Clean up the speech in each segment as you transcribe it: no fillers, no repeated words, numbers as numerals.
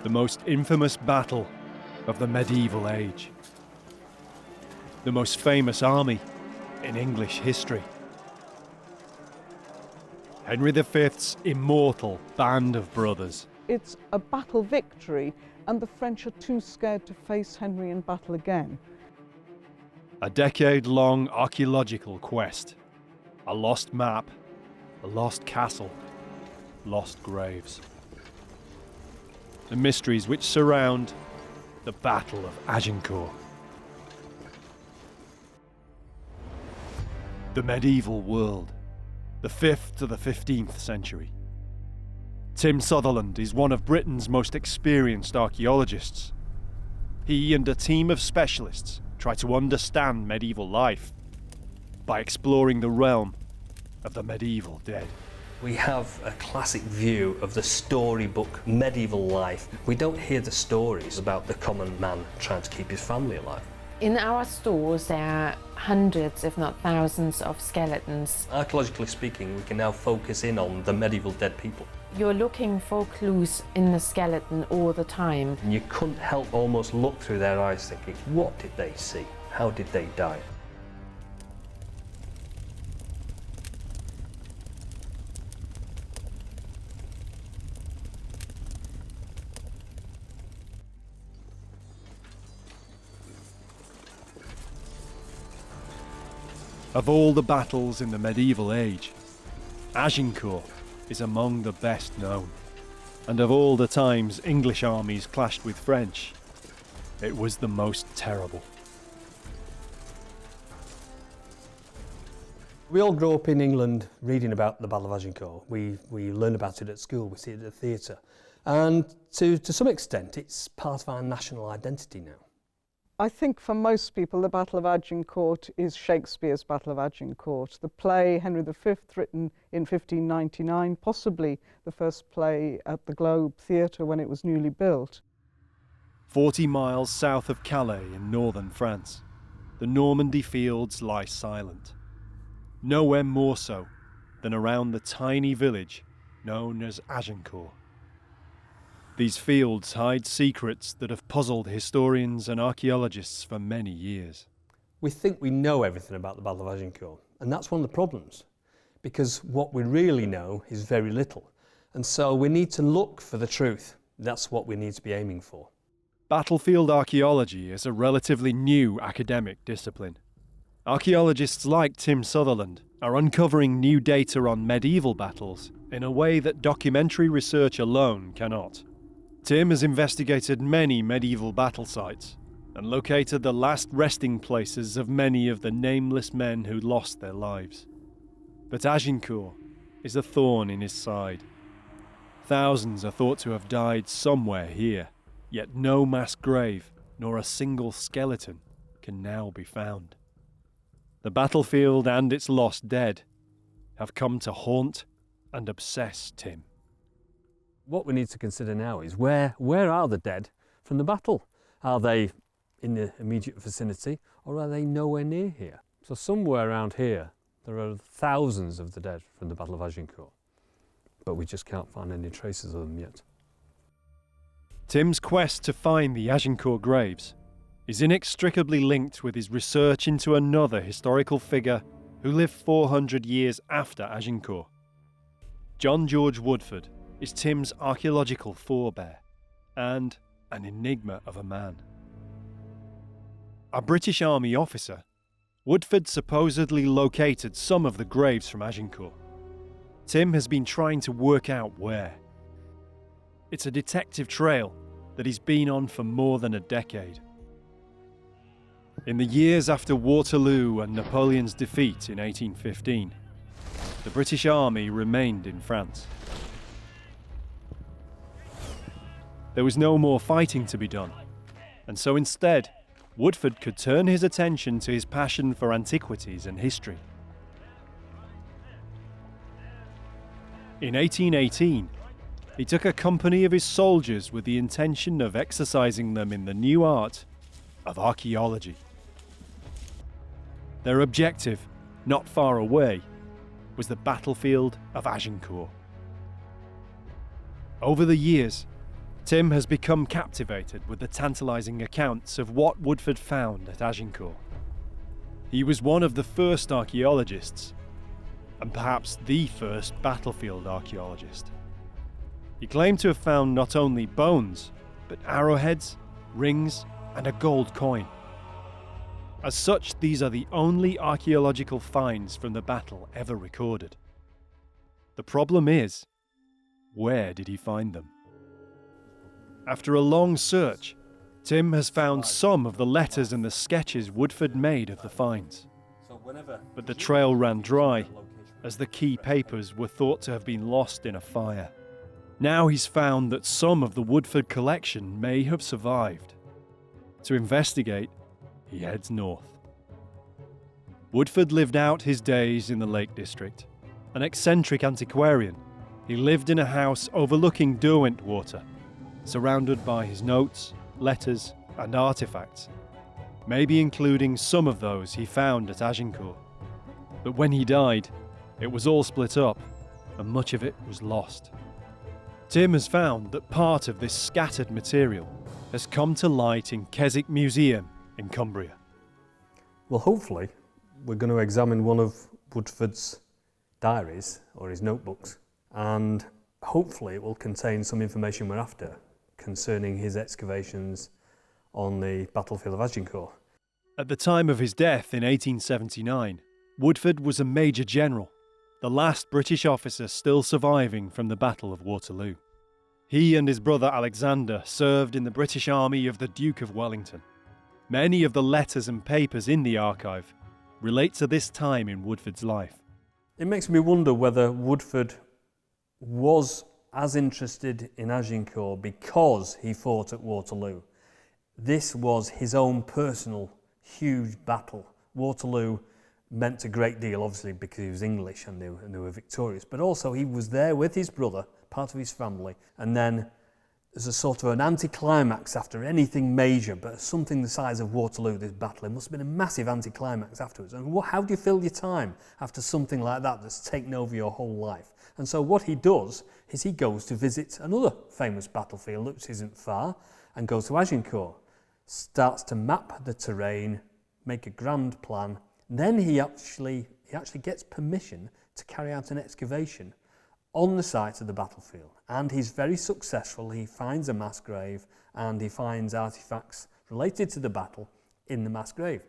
the most infamous battle of the medieval age. The most famous army in English history. Henry V's immortal band of brothers. It's a battle victory, and the French are too scared to face Henry in battle again. A decade-long archaeological quest. A lost map, a lost castle, lost graves. The mysteries which surround the Battle of Agincourt. The medieval world, the 5th to the 15th century. Tim Sutherland is one of Britain's most experienced archaeologists. He and a team of specialists try to understand medieval life by exploring the realm of the medieval dead. We have a classic view of the storybook medieval life. We don't hear the stories about the common man trying to keep his family alive. In our stores there are hundreds, if not thousands, of skeletons. Archaeologically speaking, we can now focus in on the medieval dead people. You're looking for clues in the skeleton all the time. And you couldn't help almost look through their eyes thinking, what did they see? How did they die? Of all the battles in the medieval age, Agincourt is among the best known. And of all the times English armies clashed with French, it was the most terrible. We all grow up in England reading about the Battle of Agincourt. We learn about it at school, we see it at the theatre. And to some extent, it's part of our national identity now. I think for most people the Battle of Agincourt is Shakespeare's Battle of Agincourt. The play Henry V, written in 1599, possibly the first play at the Globe Theatre when it was newly built. 40 miles south of Calais in northern France, the Normandy fields lie silent. Nowhere more so than around the tiny village known as Agincourt. These fields hide secrets that have puzzled historians and archaeologists for many years. We think we know everything about the Battle of Agincourt, and that's one of the problems, because what we really know is very little. And so we need to look for the truth. That's what we need to be aiming for. Battlefield archaeology is a relatively new academic discipline. Archaeologists like Tim Sutherland are uncovering new data on medieval battles in a way that documentary research alone cannot. Tim has investigated many medieval battle sites and located the last resting places of many of the nameless men who lost their lives. But Agincourt is a thorn in his side. Thousands are thought to have died somewhere here, yet no mass grave nor a single skeleton can now be found. The battlefield and its lost dead have come to haunt and obsess Tim. What we need to consider now is where are the dead from the battle? Are they in the immediate vicinity, or are they nowhere near here? So somewhere around here there are thousands of the dead from the Battle of Agincourt, but we just can't find any traces of them yet. Tim's quest to find the Agincourt graves is inextricably linked with his research into another historical figure who lived 400 years after Agincourt. John George Woodford is Tim's archaeological forebear and an enigma of a man. A British Army officer, Woodford supposedly located some of the graves from Agincourt. Tim has been trying to work out where. It's a detective trail that he's been on for more than a decade. In the years after Waterloo and Napoleon's defeat in 1815, the British Army remained in France. There was no more fighting to be done, and so instead, Woodford could turn his attention to his passion for antiquities and history. In 1818, he took a company of his soldiers with the intention of exercising them in the new art of archaeology. Their objective, not far away, was the battlefield of Agincourt. Over the years, Tim has become captivated with the tantalising accounts of what Woodford found at Agincourt. He was one of the first archaeologists, and perhaps the first battlefield archaeologist. He claimed to have found not only bones, but arrowheads, rings, and a gold coin. As such, these are the only archaeological finds from the battle ever recorded. The problem is, where did he find them? After a long search, Tim has found some of the letters and the sketches Woodford made of the finds. But the trail ran dry, as the key papers were thought to have been lost in a fire. Now he's found that some of the Woodford collection may have survived. To investigate, he heads north. Woodford lived out his days in the Lake District. An eccentric antiquarian, he lived in a house overlooking Derwentwater, surrounded by his notes, letters, and artifacts, maybe including some of those he found at Agincourt. But when he died, it was all split up, and much of it was lost. Tim has found that part of this scattered material has come to light in Keswick Museum in Cumbria. Well, hopefully, we're going to examine one of Woodford's diaries, or his notebooks, and hopefully it will contain some information we're after concerning his excavations on the battlefield of Agincourt. At the time of his death in 1879, Woodford was a Major General, the last British officer still surviving from the Battle of Waterloo. He and his brother Alexander served in the British Army of the Duke of Wellington. Many of the letters and papers in the archive relate to this time in Woodford's life. It makes me wonder whether Woodford was as interested in Agincourt because he fought at Waterloo. This was his own personal huge battle. Waterloo meant a great deal, obviously, because he was English and they were victorious, but also he was there with his brother, part of his family, and then there's a sort of an anticlimax after anything major, but something the size of Waterloo, this battle, it must have been a massive anticlimax afterwards. And how do you fill your time after something like that that's taken over your whole life? And so what he does is he goes to visit another famous battlefield, which isn't far, and goes to Agincourt, starts to map the terrain, make a grand plan. Then he actually gets permission to carry out an excavation on the site of the battlefield, and he's very successful. He finds a mass grave and he finds artifacts related to the battle in the mass grave.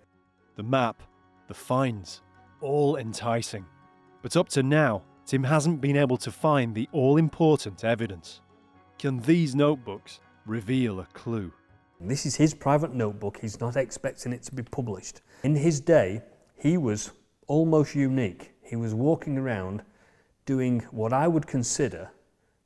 The map, the finds, all enticing. But up to now, Tim hasn't been able to find the all-important evidence. Can these notebooks reveal a clue? This is his private notebook. He's not expecting it to be published. In his day, he was almost unique. He was walking around doing what I would consider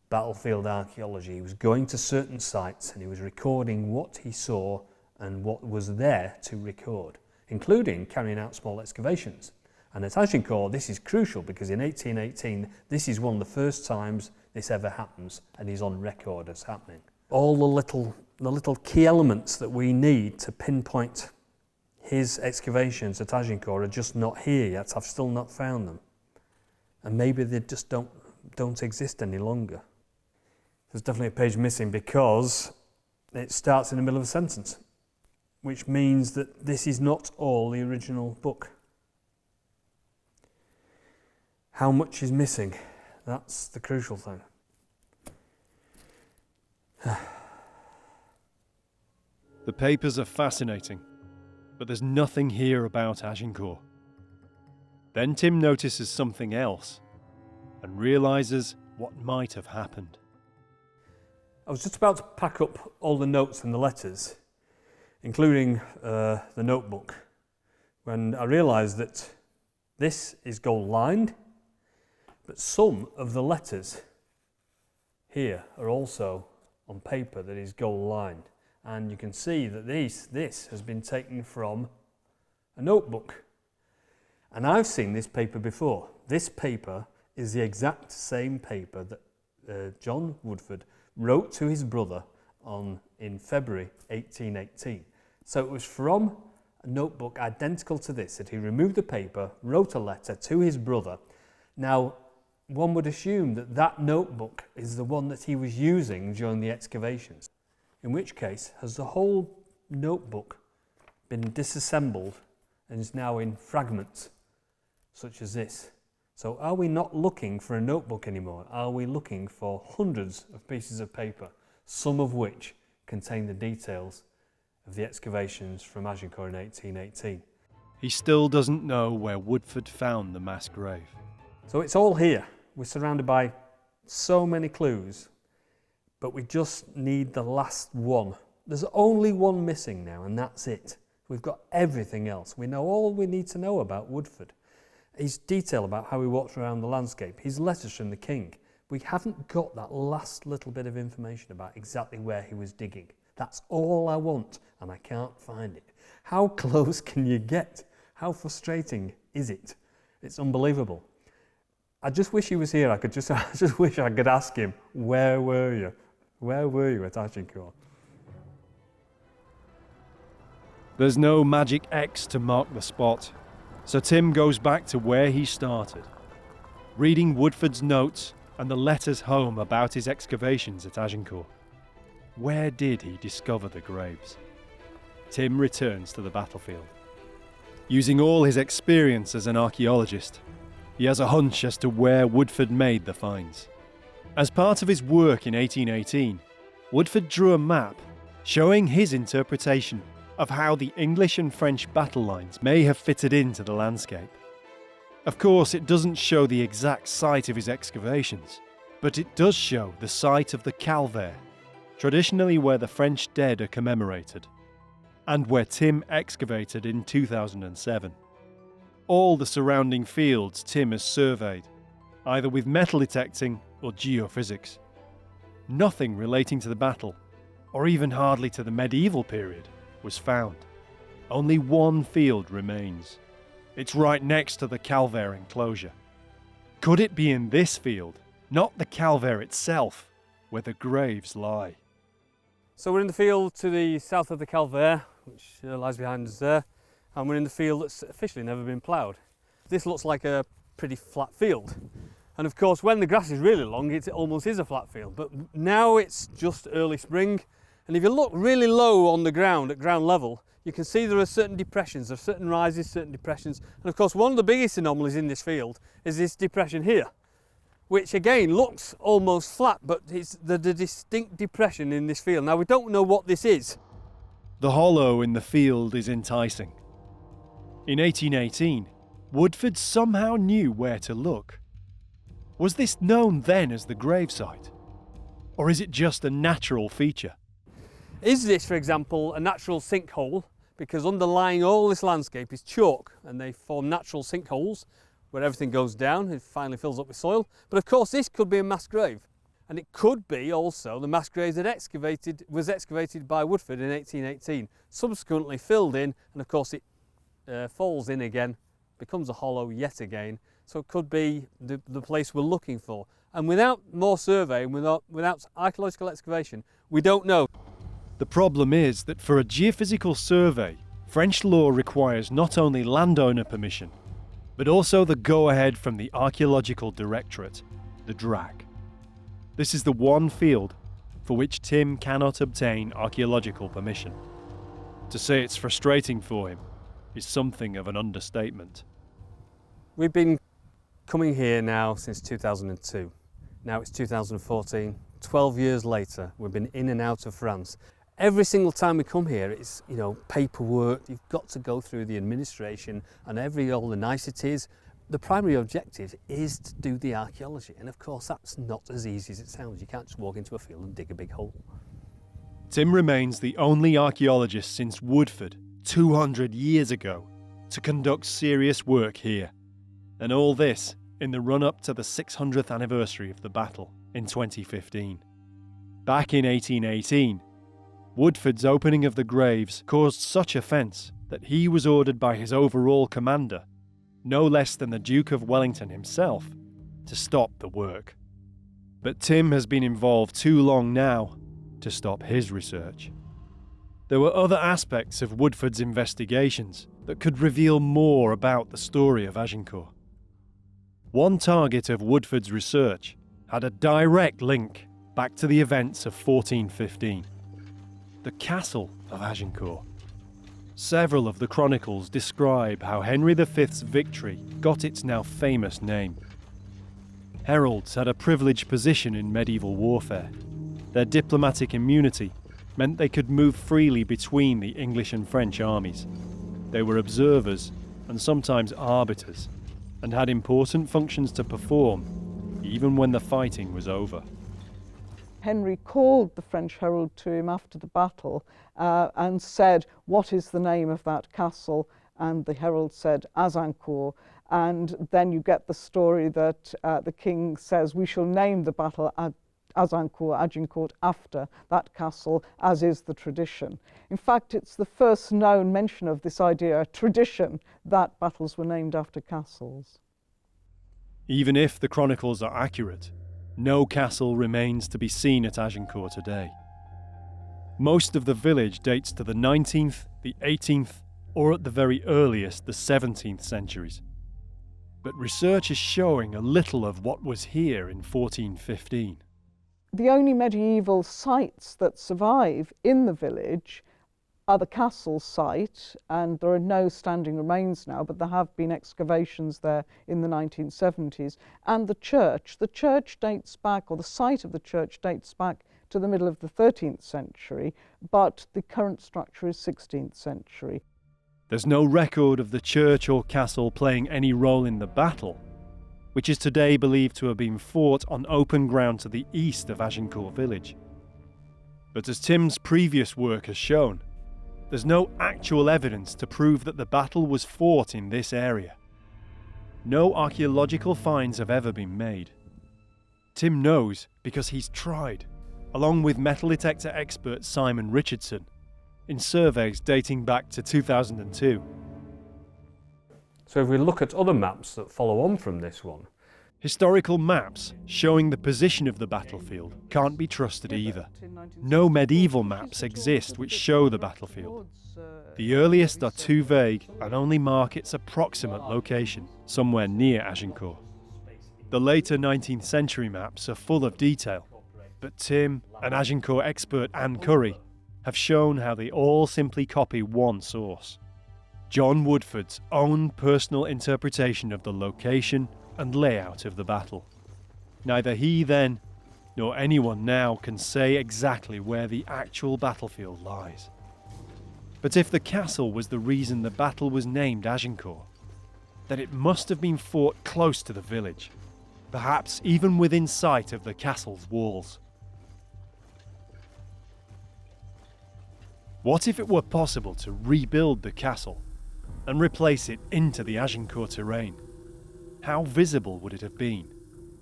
battlefield archaeology. He was going to certain sites and he was recording what he saw and what was there to record, including carrying out small excavations. And at Agincourt, this is crucial because in 1818, this is one of the first times this ever happens, and he's on record as happening. All the little key elements that we need to pinpoint his excavations at Agincourt are just not here yet. I've still not found them. And maybe they just don't exist any longer. There's definitely a page missing because it starts in the middle of a sentence, which means that this is not all the original book. How much is missing? That's the crucial thing. The papers are fascinating, but there's nothing here about Agincourt. Then Tim notices something else and realises what might have happened. I was just about to pack up all the notes and the letters, including the notebook, when I realised that this is gold lined, but some of the letters here are also on paper that is gold lined. And you can see that this has been taken from a notebook. And I've seen this paper before. This paper is the exact same paper that John Woodford wrote to his brother in February 1818. So it was from a notebook identical to this that he removed the paper, wrote a letter to his brother. Now, one would assume that that notebook is the one that he was using during the excavations. In which case, has the whole notebook been disassembled and is now in fragments, such as this? So are we not looking for a notebook anymore? Are we looking for hundreds of pieces of paper, some of which contain the details of the excavations from Agincourt in 1818? He still doesn't know where Woodford found the mass grave. So it's all here. We're surrounded by so many clues, but we just need the last one. There's only one missing now, and that's it. We've got everything else. We know all we need to know about Woodford. His detail about how he walked around the landscape, his letters from the king. We haven't got that last little bit of information about exactly where he was digging. That's all I want, and I can't find it. How close can you get? How frustrating is it? It's unbelievable. I just wish he was here. I just wish I could ask him, where were you? Where were you at Agincourt? There's no magic X to mark the spot, so Tim goes back to where he started, reading Woodford's notes and the letters home about his excavations at Agincourt. Where did he discover the graves? Tim returns to the battlefield. Using all his experience as an archaeologist, he has a hunch as to where Woodford made the finds. As part of his work in 1818, Woodford drew a map showing his interpretation of how the English and French battle lines may have fitted into the landscape. Of course, it doesn't show the exact site of his excavations, but it does show the site of the calvaire, traditionally where the French dead are commemorated, and where Tim excavated in 2007. All the surrounding fields Tim has surveyed, either with metal detecting or geophysics. Nothing relating to the battle, or even hardly to the medieval period, was found. Only one field remains. It's right next to the calvaire enclosure. Could it be in this field, not the calvaire itself, where the graves lie? So we're in the field to the south of the calvaire, which lies behind us there, and we're in the field that's officially never been ploughed. This looks like a pretty flat field. And of course, when the grass is really long, it almost is a flat field. But now it's just early spring. And if you look really low on the ground, at ground level, you can see there are certain depressions, there are certain rises, certain depressions. And of course, one of the biggest anomalies in this field is this depression here, which again looks almost flat, but it's the distinct depression in this field. Now, we don't know what this is. The hollow in the field is enticing. In 1818, Woodford somehow knew where to look. Was this known then as the gravesite? Or is it just a natural feature? Is this, for example, a natural sinkhole? Because underlying all this landscape is chalk, and they form natural sinkholes where everything goes down, it finally fills up with soil. But of course, this could be a mass grave. And it could be also the mass grave that was excavated by Woodford in 1818, subsequently filled in, and of course it falls in again, becomes a hollow yet again. So it could be the place we're looking for. And without more survey, without archaeological excavation, we don't know. The problem is that for a geophysical survey, French law requires not only landowner permission, but also the go-ahead from the Archaeological Directorate, the DRAC. This is the one field for which Tim cannot obtain archaeological permission. To say it's frustrating for him is something of an understatement. We've been coming here now since 2002. Now it's 2014, 12 years later, we've been in and out of France. Every single time we come here, it's, paperwork, you've got to go through the administration and all the niceties. The primary objective is to do the archaeology, and of course that's not as easy as it sounds. You can't just walk into a field and dig a big hole. Tim remains the only archaeologist since Woodford, 200 years ago, to conduct serious work here. And all this in the run-up to the 600th anniversary of the battle in 2015. Back in 1818, Woodford's opening of the graves caused such offence that he was ordered by his overall commander, no less than the Duke of Wellington himself, to stop the work. But Tim has been involved too long now to stop his research. There were other aspects of Woodford's investigations that could reveal more about the story of Agincourt. One target of Woodford's research had a direct link back to the events of 1415, the castle of Agincourt. Several of the chronicles describe how Henry V's victory got its now famous name. Heralds had a privileged position in medieval warfare. Their diplomatic immunity meant they could move freely between the English and French armies. They were observers and sometimes arbiters, and had important functions to perform, even when the fighting was over. Henry called the French herald to him after the battle and said, "What is the name of that castle?" And the herald said, "Agincourt." And then you get the story that the king says, "We shall name the battle Agincourt after that castle, as is the tradition." In fact, it's the first known mention of this idea, a tradition, that battles were named after castles. Even if the chronicles are accurate, no castle remains to be seen at Agincourt today. Most of the village dates to the 19th, the 18th, or at the very earliest, the 17th centuries. But research is showing a little of what was here in 1415. The only medieval sites that survive in the village are the castle site, and there are no standing remains now, but there have been excavations there in the 1970s, and the church. The church dates back, or the site of the church dates back to the middle of the 13th century, but the current structure is 16th century. There's no record of the church or castle playing any role in the battle, which is today believed to have been fought on open ground to the east of Agincourt village. But as Tim's previous work has shown, there's no actual evidence to prove that the battle was fought in this area. No archaeological finds have ever been made. Tim knows because he's tried, along with metal detector expert Simon Richardson, in surveys dating back to 2002. So if we look at other maps that follow on from this one, historical maps showing the position of the battlefield can't be trusted either. No medieval maps exist which show the battlefield. The earliest are too vague and only mark its approximate location, somewhere near Agincourt. The later 19th century maps are full of detail, but Tim and Agincourt expert Anne Curry have shown how they all simply copy one source: John Woodford's own personal interpretation of the location and layout of the battle. Neither he then, nor anyone now, can say exactly where the actual battlefield lies. But if the castle was the reason the battle was named Agincourt, then it must have been fought close to the village, perhaps even within sight of the castle's walls. What if it were possible to rebuild the castle and replace it into the Agincourt terrain? How visible would it have been,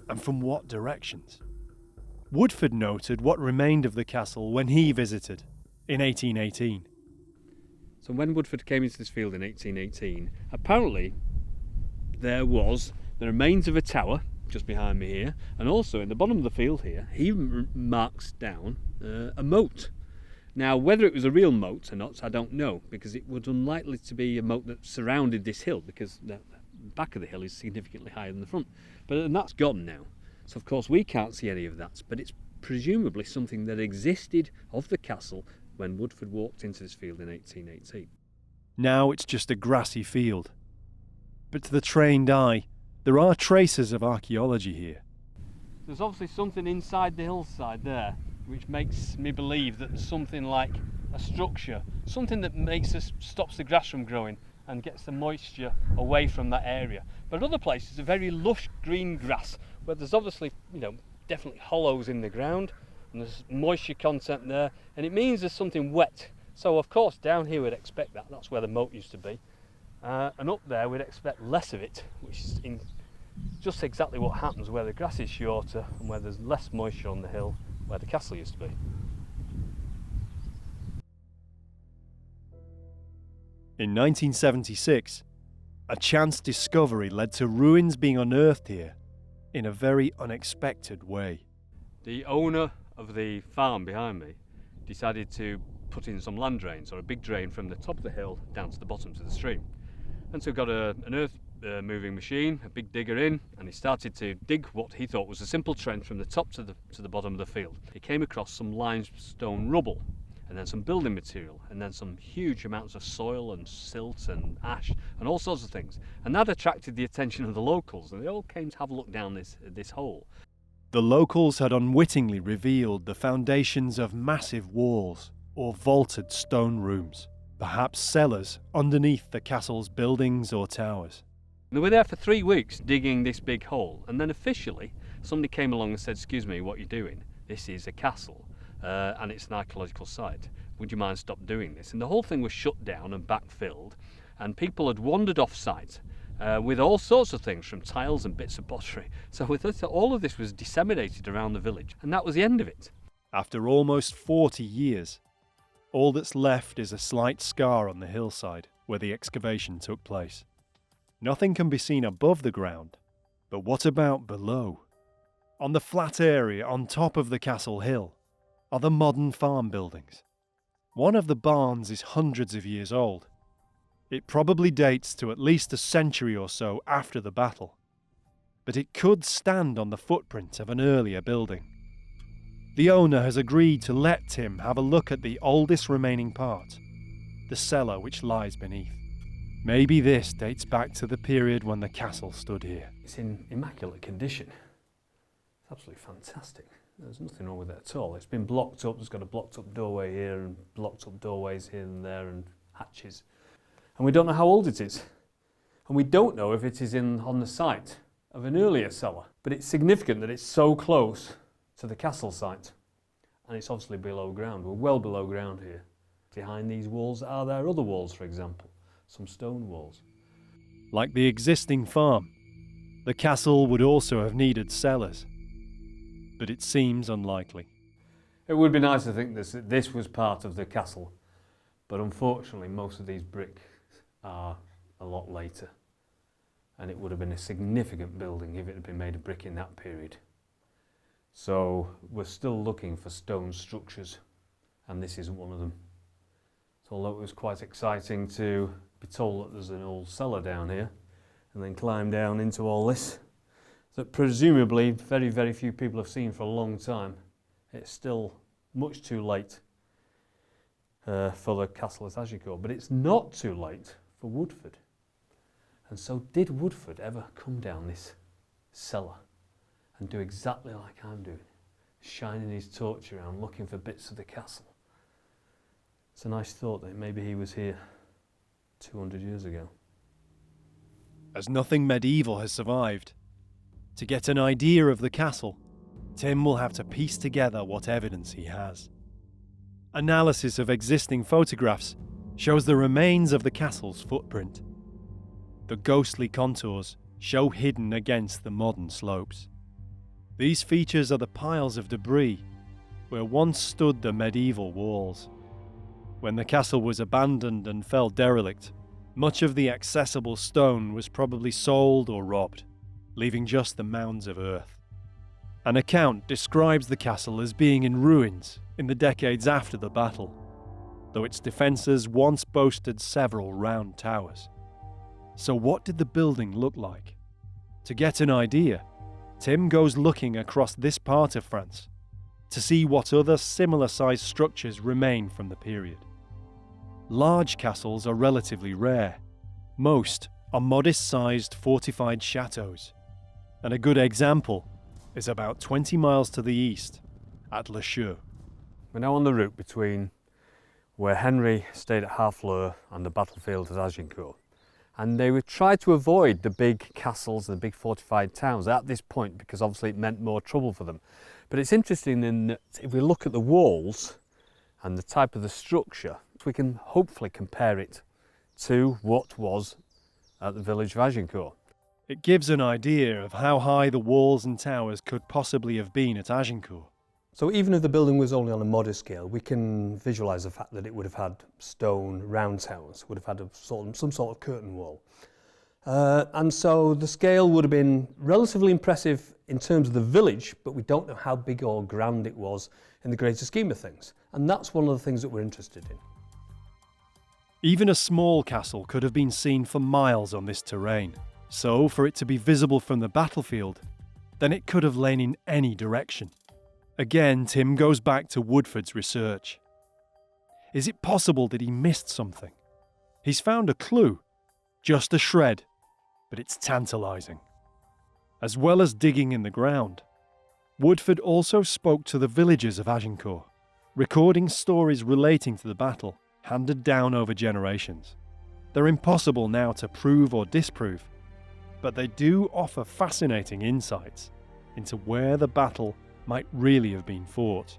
and from what directions? Woodford noted what remained of the castle when he visited in 1818. so when Woodford came into this field in 1818, apparently there was the remains of a tower just behind me here, and also in the bottom of the field here, he marks down a moat. Now, whether it was a real moat or not, I don't know, because it was unlikely to be a moat that surrounded this hill, because the back of the hill is significantly higher than the front. And that's gone now. So, of course, we can't see any of that, but it's presumably something that existed of the castle when Woodford walked into this field in 1818. Now it's just a grassy field. But to the trained eye, there are traces of archaeology here. There's obviously something inside the hillside there, which makes me believe that there's something like a structure, something that stops the grass from growing and gets the moisture away from that area. But other places are very lush green grass, where there's obviously, definitely hollows in the ground, and there's moisture content there, and it means there's something wet. So of course down here we'd expect that's where the moat used to be, and up there we'd expect less of it, which is just exactly what happens where the grass is shorter and where there's less moisture on the hill where the castle used to be. In 1976, a chance discovery led to ruins being unearthed here in a very unexpected way. The owner of the farm behind me decided to put in some land drains, or a big drain from the top of the hill down to the bottom to the stream. And so got an earth moving machine, a big digger in, and he started to dig what he thought was a simple trench from the top to the bottom of the field. He came across some limestone rubble, and then some building material, and then some huge amounts of soil and silt and ash and all sorts of things. And that attracted the attention of the locals, and they all came to have a look down this hole. The locals had unwittingly revealed the foundations of massive walls or vaulted stone rooms, perhaps cellars underneath the castle's buildings or towers. They were there for 3 weeks digging this big hole, and then officially somebody came along and said, "Excuse me, what are you doing? This is a castle. And it's an archaeological site. Would you mind stop doing this?" And the whole thing was shut down and backfilled, and people had wandered off site with all sorts of things, from tiles and bits of pottery. So with this, all of this was disseminated around the village, and that was the end of it. After almost 40 years, all that's left is a slight scar on the hillside where the excavation took place. Nothing can be seen above the ground, but what about below? On the flat area on top of the castle hill are the modern farm buildings. One of the barns is hundreds of years old. It probably dates to at least a century or so after the battle, but it could stand on the footprint of an earlier building. The owner has agreed to let Tim have a look at the oldest remaining part, the cellar which lies beneath. Maybe this dates back to the period when the castle stood here. It's in immaculate condition. It's absolutely fantastic. There's nothing wrong with it at all. It's been blocked up. There's got a blocked up doorway here and blocked up doorways here and there and hatches. And we don't know how old it is. And we don't know if it is on the site of an earlier cellar. But it's significant that it's so close to the castle site. And it's obviously below ground. We're well below ground here. Behind these walls, are there other walls, for example? Some stone walls. Like the existing farm, the castle would also have needed cellars, but it seems unlikely. It would be nice to think this was part of the castle, but unfortunately most of these bricks are a lot later, and it would have been a significant building if it had been made of brick in that period. So we're still looking for stone structures, and this isn't one of them. So although it was quite exciting to be told that there's an old cellar down here, and then climb down into all this, that presumably very, very few people have seen for a long time, it's still much too late for the castle at Agincourt. But it's not too late for Woodford. And so did Woodford ever come down this cellar and do exactly like I'm doing, shining his torch around looking for bits of the castle? It's a nice thought that maybe he was here 200 years ago. As nothing medieval has survived, to get an idea of the castle, Tim will have to piece together what evidence he has. Analysis of existing photographs shows the remains of the castle's footprint. The ghostly contours show hidden against the modern slopes. These features are the piles of debris where once stood the medieval walls. When the castle was abandoned and fell derelict, much of the accessible stone was probably sold or robbed, leaving just the mounds of earth. An account describes the castle as being in ruins in the decades after the battle, though its defences once boasted several round towers. So what did the building look like? To get an idea, Tim goes looking across this part of France to see what other similar-sized structures remain from the period. Large castles are relatively rare. Most are modest-sized fortified chateaux, and a good example is about 20 miles to the east at Le Cheux. We're now on the route between where Henry stayed at Harfleur and the battlefield at Agincourt. And they would try to avoid the big castles and the big fortified towns at this point because obviously it meant more trouble for them. But it's interesting in that if we look at the walls and the type of the structure, we can hopefully compare it to what was at the village of Agincourt. It gives an idea of how high the walls and towers could possibly have been at Agincourt. So even if the building was only on a modest scale, we can visualise the fact that it would have had stone round towers, would have had some sort of curtain wall. And so the scale would have been relatively impressive in terms of the village, but we don't know how big or grand it was in the greater scheme of things. And that's one of the things that we're interested in. Even a small castle could have been seen for miles on this terrain. So, for it to be visible from the battlefield, then it could have lain in any direction. Again, Tim goes back to Woodford's research. Is it possible that he missed something? He's found a clue, just a shred, but it's tantalising. As well as digging in the ground, Woodford also spoke to the villagers of Agincourt, recording stories relating to the battle, handed down over generations. They're impossible now to prove or disprove, but they do offer fascinating insights into where the battle might really have been fought.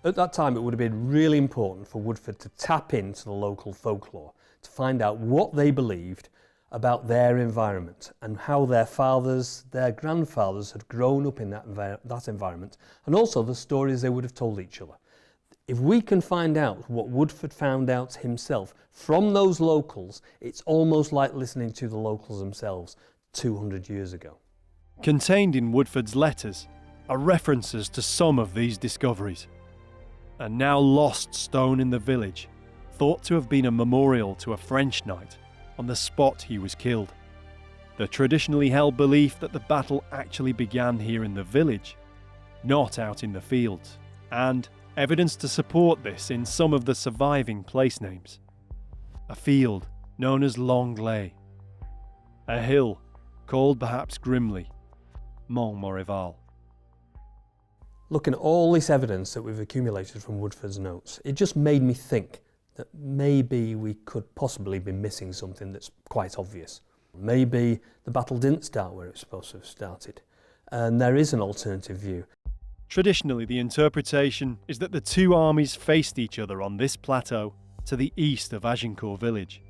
At that time, it would have been really important for Woodford to tap into the local folklore, to find out what they believed about their environment and how their fathers, their grandfathers had grown up in that environment, and also the stories they would have told each other. If we can find out what Woodford found out himself from those locals, it's almost like listening to the locals themselves 200 years ago. Contained in Woodford's letters are references to some of these discoveries. A now lost stone in the village, thought to have been a memorial to a French knight on the spot he was killed. The traditionally held belief that the battle actually began here in the village, not out in the fields, and evidence to support this in some of the surviving place names. A field known as Longley, a hill called perhaps grimly Montmorival. Looking at all this evidence that we've accumulated from Woodford's notes, it just made me think that maybe we could possibly be missing something that's quite obvious. Maybe the battle didn't start where it's supposed to have started, and there is an alternative view. Traditionally, the interpretation is that the two armies faced each other on this plateau to the east of Agincourt village.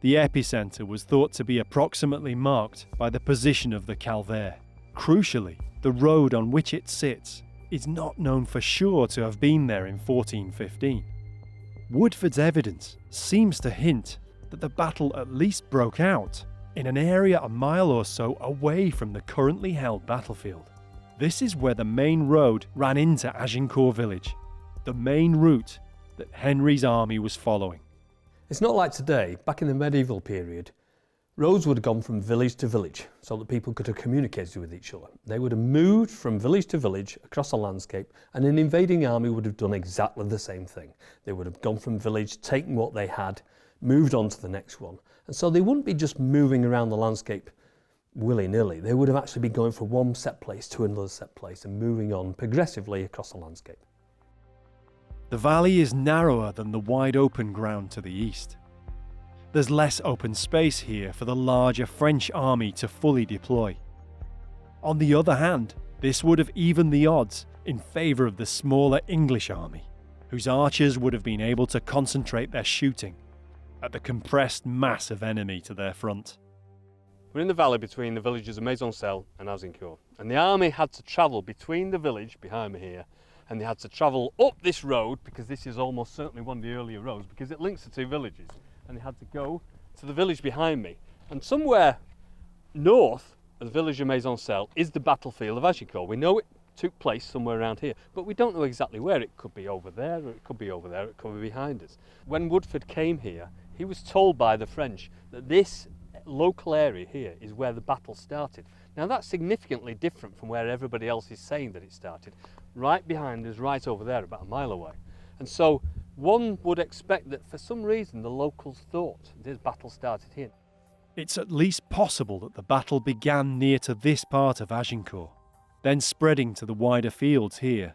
The epicentre was thought to be approximately marked by the position of the Calvaire. Crucially, the road on which it sits is not known for sure to have been there in 1415. Woodford's evidence seems to hint that the battle at least broke out in an area a mile or so away from the currently held battlefield. This is where the main road ran into Agincourt village, the main route that Henry's army was following. It's not like today. Back in the medieval period, roads would have gone from village to village so that people could have communicated with each other. They would have moved from village to village across a landscape, and an invading army would have done exactly the same thing. They would have gone from village, taken what they had, moved on to the next one. And so they wouldn't be just moving around the landscape willy-nilly. They would have actually been going from one set place to another set place and moving on progressively across the landscape. The valley is narrower than the wide open ground to the east. There's less open space here for the larger French army to fully deploy. On the other hand, this would have evened the odds in favour of the smaller English army, whose archers would have been able to concentrate their shooting at the compressed mass of enemy to their front. We're in the valley between the villages of Maisoncelles and Agincourt, and the army had to travel between the village behind me here, and they had to travel up this road, because this is almost certainly one of the earlier roads, because it links the two villages, and they had to go to the village behind me. And somewhere north of the village of Maisoncelles is the battlefield of Agincourt. We know it took place somewhere around here, but we don't know exactly where. It could be over there, or it could be over there, it could be behind us. When Woodford came here, he was told by the French that this local area here is where the battle started. Now that's significantly different from where everybody else is saying that it started. Right behind us, right over there, about a mile away. And so one would expect that for some reason the locals thought this battle started here. It's at least possible that the battle began near to this part of Agincourt, then spreading to the wider fields here,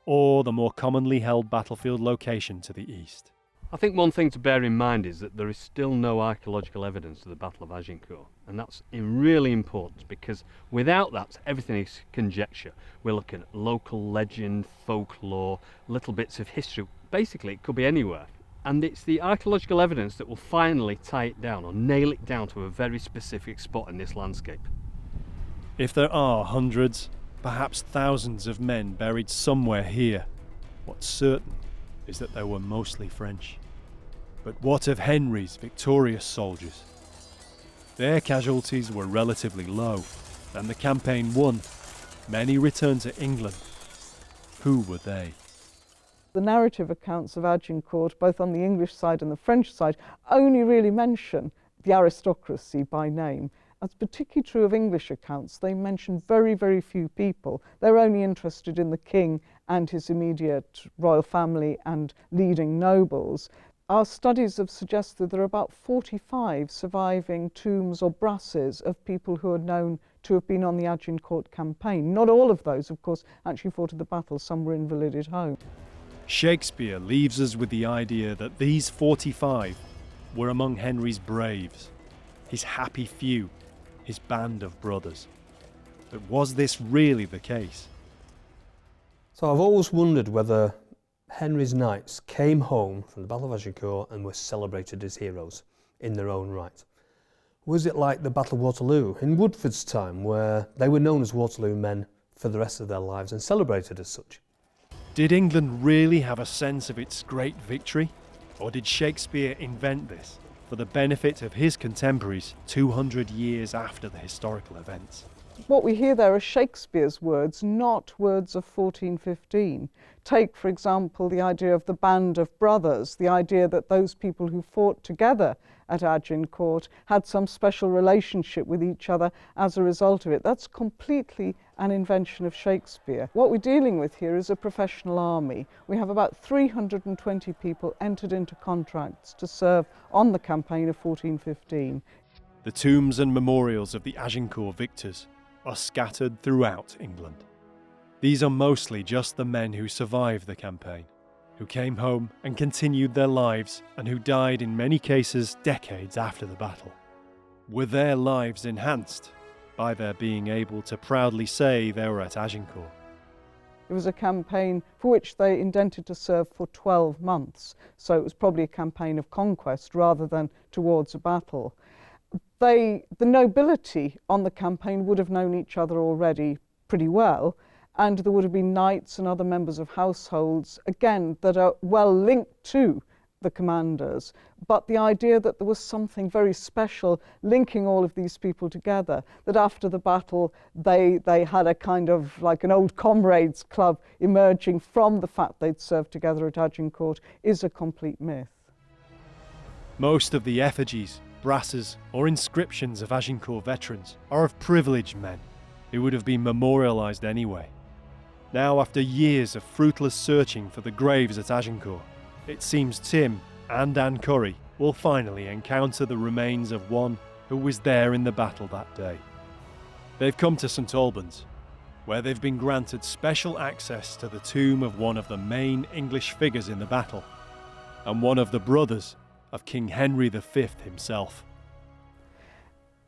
or the more commonly held battlefield location to the east. I think one thing to bear in mind is that there is still no archaeological evidence of the Battle of Agincourt, and that's really important, because without that everything is conjecture. We're looking at local legend, folklore, little bits of history. Basically it could be anywhere, and it's the archaeological evidence that will finally tie it down or nail it down to a very specific spot in this landscape. If there are hundreds, perhaps thousands of men buried somewhere here, what's certain is that they were mostly French. But what of Henry's victorious soldiers? Their casualties were relatively low, and the campaign won. Many returned to England. Who were they? The narrative accounts of Agincourt, both on the English side and the French side, only really mention the aristocracy by name. That's particularly true of English accounts. They mention very, very few people. They're only interested in the king and his immediate royal family and leading nobles. Our studies have suggested there are about 45 surviving tombs or brasses of people who are known to have been on the Agincourt campaign. Not all of those, of course, actually fought in the battle. Some were invalided home. Shakespeare leaves us with the idea that these 45 were among Henry's braves, his happy few, his band of brothers. But was this really the case? So I've always wondered whether Henry's knights came home from the Battle of Agincourt and were celebrated as heroes in their own right. Was it like the Battle of Waterloo in Woodford's time, where they were known as Waterloo men for the rest of their lives and celebrated as such? Did England really have a sense of its great victory? Or did Shakespeare invent this for the benefit of his contemporaries 200 years after the historical events? What we hear there are Shakespeare's words, not words of 1415. Take, for example, the idea of the band of brothers, the idea that those people who fought together at Agincourt had some special relationship with each other as a result of it. That's completely an invention of Shakespeare. What we're dealing with here is a professional army. We have about 320 people entered into contracts to serve on the campaign of 1415. The tombs and memorials of the Agincourt victors are scattered throughout England. These are mostly just the men who survived the campaign, who came home and continued their lives, and who died in many cases decades after the battle. Were their lives enhanced by their being able to proudly say they were at Agincourt? It was a campaign for which they intended to serve for 12 months, so it was probably a campaign of conquest rather than towards a battle. The nobility on the campaign would have known each other already pretty well, and there would have been knights and other members of households, again, that are well linked to the commanders. But the idea that there was something very special linking all of these people together, that after the battle they had a kind of like an old comrades club emerging from the fact they'd served together at Agincourt, is a complete myth. Most of the effigies, brasses, or inscriptions of Agincourt veterans are of privileged men who would have been memorialised anyway. Now, after years of fruitless searching for the graves at Agincourt, it seems Tim and Anne Curry will finally encounter the remains of one who was there in the battle that day. They've come to St Albans, where they've been granted special access to the tomb of one of the main English figures in the battle, and one of the brothers of King Henry V himself.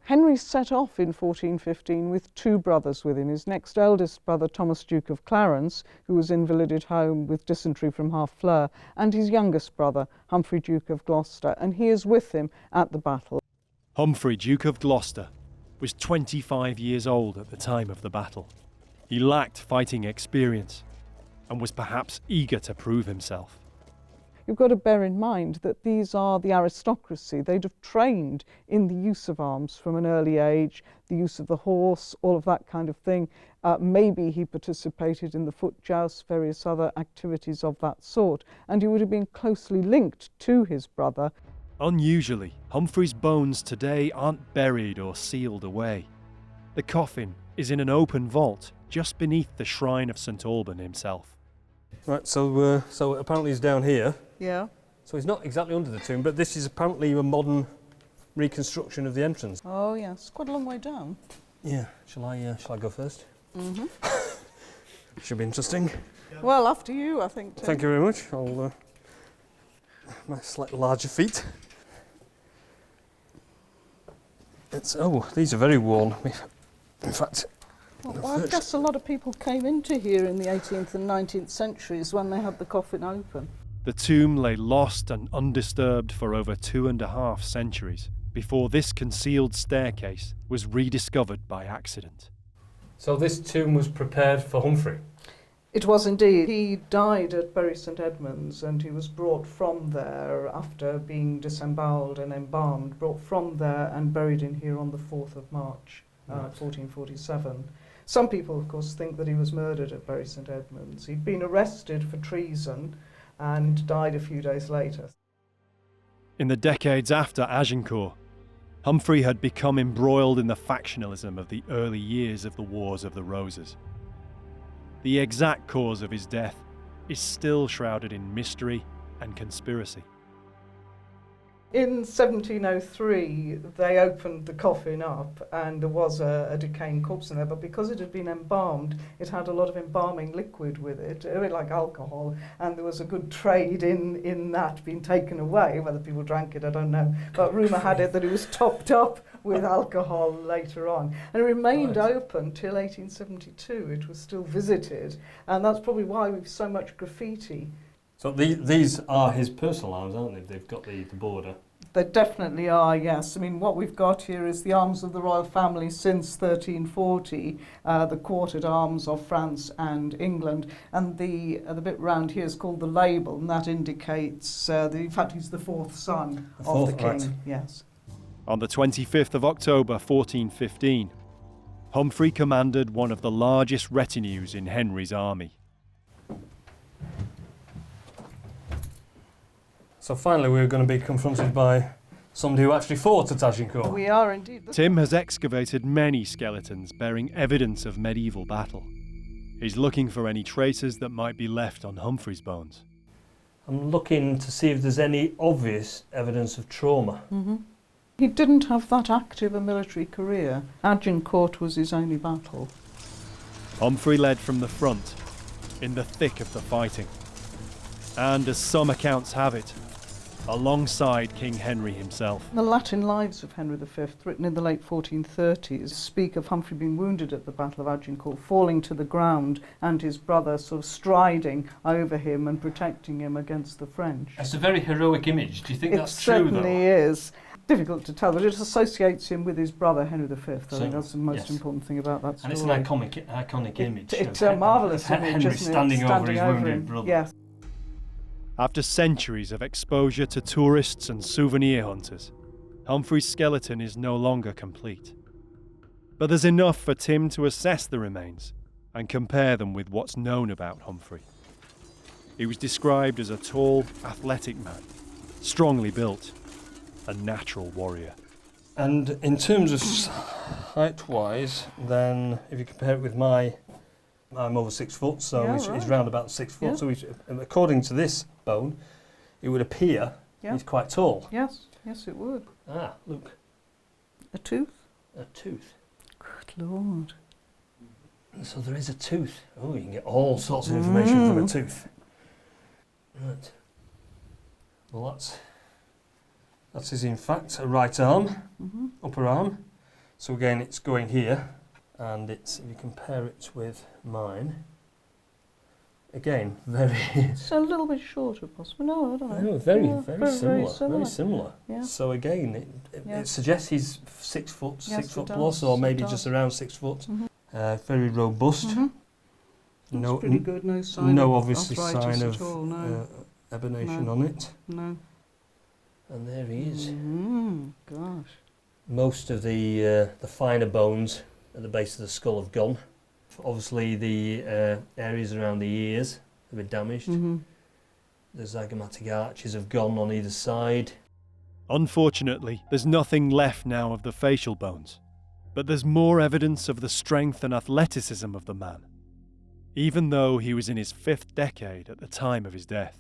Henry set off in 1415 with two brothers with him. His next eldest brother, Thomas, Duke of Clarence, who was invalided home with dysentery from Harfleur, and his youngest brother, Humphrey, Duke of Gloucester, and he is with him at the battle. Humphrey, Duke of Gloucester, was 25 years old at the time of the battle. He lacked fighting experience and was perhaps eager to prove himself. You've got to bear in mind that these are the aristocracy. They'd have trained in the use of arms from an early age, the use of the horse, all of that kind of thing. Maybe he participated in the foot joust, various other activities of that sort, and he would have been closely linked to his brother. Unusually, Humphrey's bones today aren't buried or sealed away. The coffin is in an open vault just beneath the shrine of St Alban himself. Right, so apparently he's down here. Yeah. So he's not exactly under the tomb, but this is apparently a modern reconstruction of the entrance. Oh yes, quite a long way down. Yeah. Shall I go first? Mm-hmm. Should be interesting. Well, after you, I think, Tim. Thank you very much. I'll my slightly larger feet. These are very worn. In fact, Well, I guess a lot of people came into here in the 18th and 19th centuries when they had the coffin open. The tomb lay lost and undisturbed for over 2.5 centuries before this concealed staircase was rediscovered by accident. so this tomb was prepared for Humphrey. It was indeed. He died at Bury St Edmunds, and he was brought from there after being disembowelled and embalmed, brought from there and buried in here on the 4th of March, 1447. Some people, of course, think that he was murdered at Bury St Edmunds. He'd been arrested for treason and died a few days later. In the decades after Agincourt, Humphrey had become embroiled in the factionalism of the early years of the Wars of the Roses. The exact cause of his death is still shrouded in mystery and conspiracy. In 1703, they opened the coffin up and there was a decaying corpse in there, but because it had been embalmed, it had a lot of embalming liquid with it, a bit like alcohol, and there was a good trade in that being taken away. Whether people drank it, I don't know, but rumour had it that it was topped up with alcohol later on. And it remained open till 1872. It was still visited, and that's probably why we've so much graffiti. So these are his personal arms, aren't they? They've got the border. They definitely are, yes. I mean, what we've got here is the arms of the royal family since 1340, the quartered arms of France and England, and the bit round here is called the label, and that indicates, in fact, he's the fourth son of the king. Right. Yes. On the 25th of October 1415, Humphrey commanded one of the largest retinues in Henry's army. So finally we're going to be confronted by somebody who actually fought at Agincourt. We are indeed. Tim has excavated many skeletons bearing evidence of medieval battle. He's looking for any traces that might be left on Humphrey's bones. I'm looking to see if there's any obvious evidence of trauma. Mm-hmm. He didn't have that active a military career. Agincourt was his only battle. Humphrey led from the front, in the thick of the fighting. And as some accounts have it, alongside King Henry himself. The Latin Lives of Henry V, written in the late 1430s, speak of Humphrey being wounded at the Battle of Agincourt, falling to the ground, and his brother sort of striding over him and protecting him against the French. It's a very heroic image. Do you think that's true, though? It certainly is. Difficult to tell, but it associates him with his brother Henry V. I think that's the most important thing about that story. And it's an iconic image. It's a marvellous image, Henry isn't it? standing over his wounded brother. Yes. After centuries of exposure to tourists and souvenir hunters, Humphrey's skeleton is no longer complete. But there's enough for Tim to assess the remains and compare them with what's known about Humphrey. He was described as a tall, athletic man, strongly built, a natural warrior. And in terms of height-wise, then if you compare it with I'm over 6 foot, so he's round about 6 foot. Yeah. So according to this bone, it would appear he's quite tall. Yes, yes it would. Ah, look. A tooth? A tooth. Good Lord. So there is a tooth. Oh, you can get all sorts of information from a tooth. Right. Well, that's his, in fact, a right arm, upper arm. So again, it's going here. And if you compare it with mine, again, It's a little bit shorter, possibly. No, I don't know. No, very similar. Yeah. So again, it suggests he's 6 foot, 6 foot plus, or maybe just around 6 foot. Very robust. No, pretty good. No sign. No obvious sign of all, no. ebonation on it. No. And there he is. Gosh. Most of the finer bones at the base of the skull have gone. Obviously the areas around the ears have been damaged. The zygomatic arches have gone on either side. Unfortunately, there's nothing left now of the facial bones, but there's more evidence of the strength and athleticism of the man, even though he was in his 5th decade at the time of his death.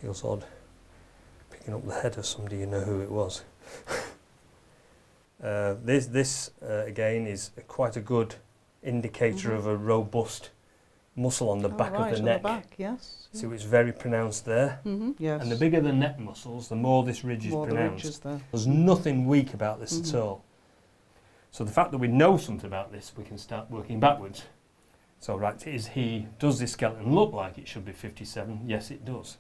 Feels odd picking up the head of somebody you know who it was. This again is quite a good indicator of a robust muscle on the back of the neck. On the back, yes. So it's very pronounced there. Yes. And the bigger the neck muscles, the more this ridge is pronounced. There's nothing weak about this at all. So the fact that we know something about this, we can start working backwards. So does this skeleton look like it should be 57? Yes, it does.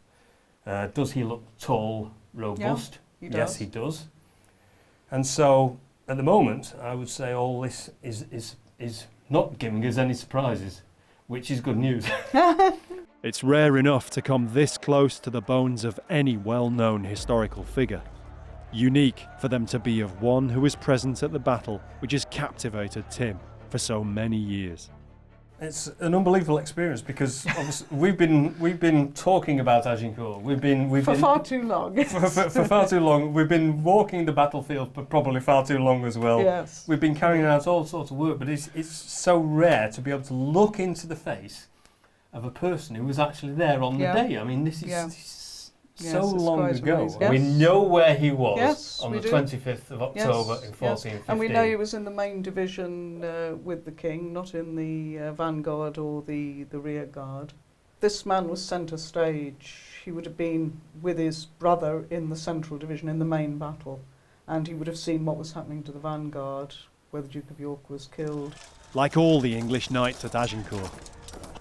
Does he look tall, robust? Yeah, he does. Yes, he does. And so at the moment, I would say all this is not giving us any surprises, which is good news. It's rare enough to come this close to the bones of any well-known historical figure. Unique for them to be of one who was present at the battle which has captivated Tim for so many years. It's an unbelievable experience because obviously we've been talking about Agincourt. We've been far too long. for far too long. We've been walking the battlefield for probably far too long as well. Yes. We've been carrying out all sorts of work, but it's so rare to be able to look into the face of a person who was actually there on the day. I mean, this is so long ago. Amazing. Yes. We know where he was on the do. 25th of October in 1415. And we know he was in the main division with the king, not in the vanguard or the rear guard. This man was centre stage. He would have been with his brother in the central division in the main battle, and he would have seen what was happening to the vanguard, where the Duke of York was killed. Like all the English knights at Agincourt,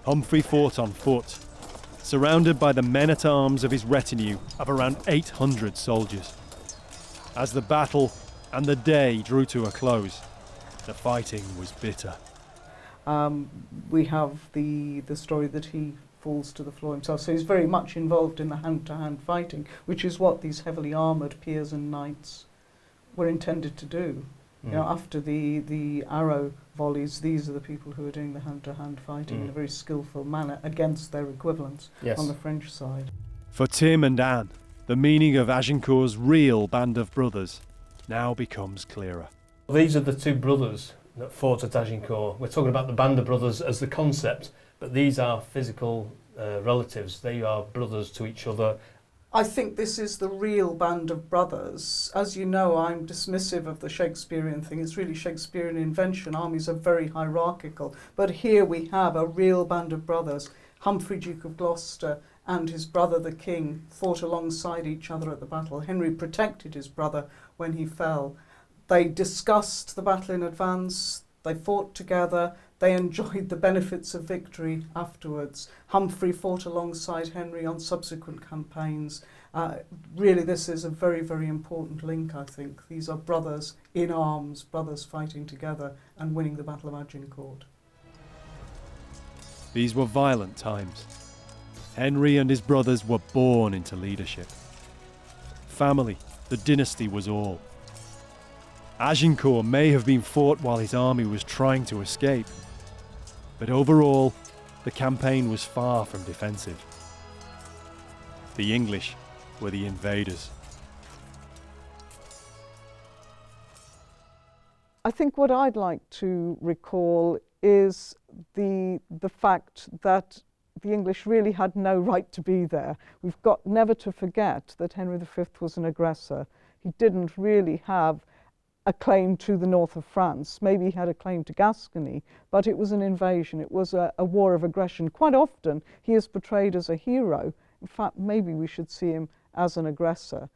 Humphrey fought on foot, surrounded by the men-at-arms of his retinue of around 800 soldiers. As the battle and the day drew to a close, the fighting was bitter. We have the story that he falls to the floor himself, so he's very much involved in the hand-to-hand fighting, which is what these heavily armoured peers and knights were intended to do. You know, after the arrow volleys, these are the people who are doing the hand-to-hand fighting in a very skillful manner against their equivalents on the French side. For Tim and Anne, the meaning of Agincourt's real band of brothers now becomes clearer. These are the two brothers that fought at Agincourt. We're talking about the band of brothers as the concept, but these are physical relatives. They are brothers to each other. I think this is the real band of brothers. As you know, I'm dismissive of the Shakespearean thing. It's really Shakespearean invention. Armies are very hierarchical. But here we have a real band of brothers. Humphrey, Duke of Gloucester, and his brother, the king, fought alongside each other at the battle. Henry protected his brother when he fell. They discussed the battle in advance. They fought together. They enjoyed the benefits of victory afterwards. Humphrey fought alongside Henry on subsequent campaigns. Really, this is a very, very important link, I think. These are brothers in arms, brothers fighting together and winning the Battle of Agincourt. These were violent times. Henry and his brothers were born into leadership. Family, the dynasty was all. Agincourt may have been fought while his army was trying to escape, but overall, the campaign was far from defensive. The English were the invaders. I think what I'd like to recall is the fact that the English really had no right to be there. We've got never to forget that Henry V was an aggressor. He didn't really have a claim to the north of France. Maybe he had a claim to Gascony, but it was an invasion. It was a war of aggression. Quite often, he is portrayed as a hero. In fact, maybe we should see him as an aggressor.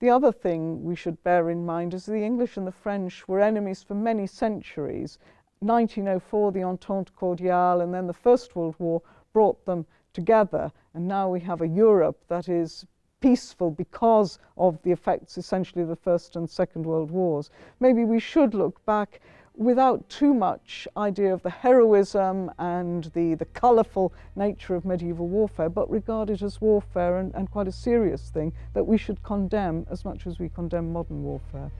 The other thing we should bear in mind is the English and the French were enemies for many centuries. 1904, the Entente Cordiale, and then the First World War brought them together. And now we have a Europe that is peaceful because of the effects essentially of the First and Second World Wars. Maybe we should look back without too much idea of the heroism and the colourful nature of medieval warfare, but regard it as warfare and quite a serious thing that we should condemn as much as we condemn modern warfare.